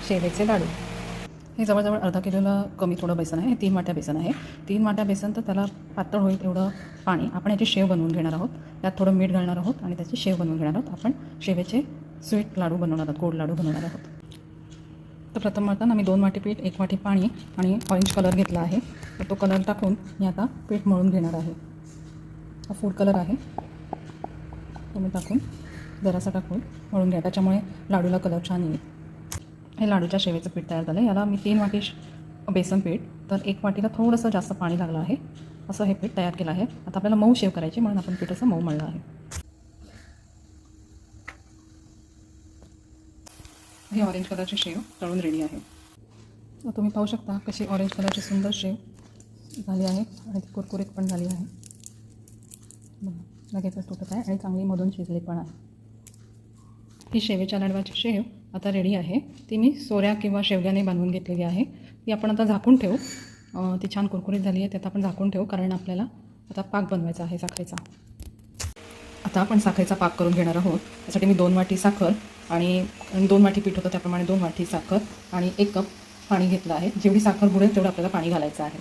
शेवेचे लाडू. हे जवळजवळ अर्धा किलोला कमी थोडं बेसन आहे. 3 वाट्या बेसन आहे. 3 वाट्या बेसन तर त्याला पातळ होईल एवढं पाणी. आपण याची शेव बनवून घेणार आहोत. त्यात थोडं मीठ घालणार आहोत आणि त्याची शेव बनवून घेणार आहोत. आपण शेवेचे स्वीट लाडू बनवणार आहोत, गोड लाडू बनवणार आहोत. तर प्रथम आता मी 2 वाटी पीठ, 1 वाटी पाणी आणि ऑरेंज कलर घेतला आहे. तर तो कलर टाकून मी आता पीठ मळून घेणार आहे. हा फूड कलर आहे, तो मी टाकून जरासा टाकून मळून घ्या, त्याच्यामुळे लाडूला कलर छान येईल. हे लाडूच्या शेवेचं पीठ तयार झालं. याला मी 3 वाटी बेसन पीठ, तर 1 वाटीला थोडंसं जास्त पाणी लागलं आहे. असं हे पीठ तयार केलं आहे. आता आपल्याला मऊ शेव करायची, म्हणून आपण पीठ असं मऊ मळलं आहे. ही ऑरेंज कलरची शेव तळून रेडी आहे. तुम्ही पाहू शकता कशी ऑरेंज कलरची सुंदर शेव झाली आहे आणि ती कुरकुरीत पण झाली आहे. लगेचच तुटत आहे आणि चांगली मधून शिजली पण आहे. ही शेवेच्या लाडवाची शेव आता रेडी आहे. ती मी सोऱ्या किंवा शेवग्याने बांधून घेतलेली आहे. ती आपण आता झाकून ठेवू. ती छान कुरकुरीत झाली आहे, त्यात आपण झाकून ठेवू, कारण आपल्याला आता पाक बनवायचा आहे साखरेचा. आता आपण साखरेचा पाक करून घेणार आहोत. त्यासाठी मी 2 वाटी साखर आणि 2 वाटी पीठ होतं त्याप्रमाणे 2 वाटी साखर आणि 1 कप पाणी घेतलं आहे. जेवढी साखर बुडेल तेवढं आपल्याला पाणी घालायचं आहे.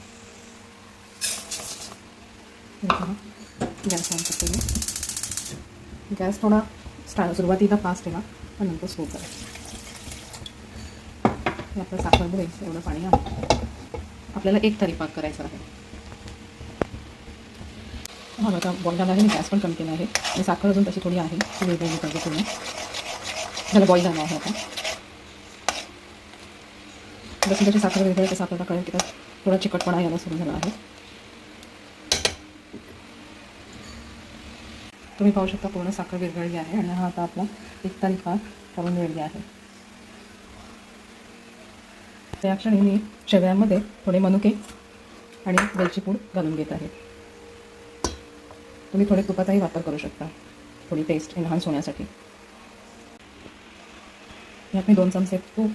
गॅस ऑन करतो. गॅस थोडा सुरुवातीला फास्ट ठेवा आणि नंतर स्लो करा. आपलं साखर बुडेल तेवढं पाणी आपल्याला 1 तारी पाक करायचा आहे. हा बघा बॉईल झाला आहे. मी गॅस पण कमी केला आहे आणि साखर अजून तशी थोडी आहे, ती वेगवेगळी पाहिजे पूर्ण. त्याला बॉईल झाला आहे. आता जशी जशी साखर वेगळी तसं आपल्याला कळेल की त्यात थोडा चिकटपणा यायला सुरू झाला आहे. तुम्ही पाहू शकता पूर्ण साखर विरघळली आहे आणि हा आता आपला 1 तारी पाक करून रेडी आहे. त्या क्षणी मी शेवयांमध्ये थोडे मनुके आणि वेलची पूड घालून घेत आहे. तुम्ही थोडे तुपाचाही वापर करू शकता, थोडी टेस्ट एनहान्स होण्यासाठी. यात मी 2 चमचे तूप,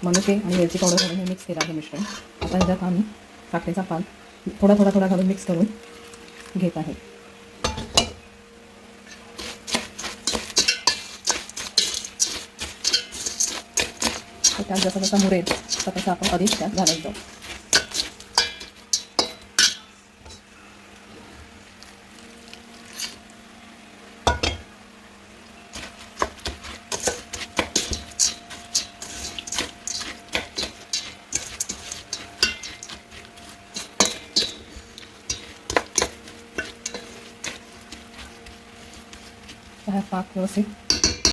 मनुके आणि वेलची पावडर घालून मिक्स केलं आहे मिश्रण. आता ह्याच्यात आम्ही साखरेचा पाक थोडा घालून मिक्स करून घेत आहे. त्यात जसं जसं मुरेल तसं आपण अधिक त्यात घालत जाऊ. हा पाक व्यवस्थित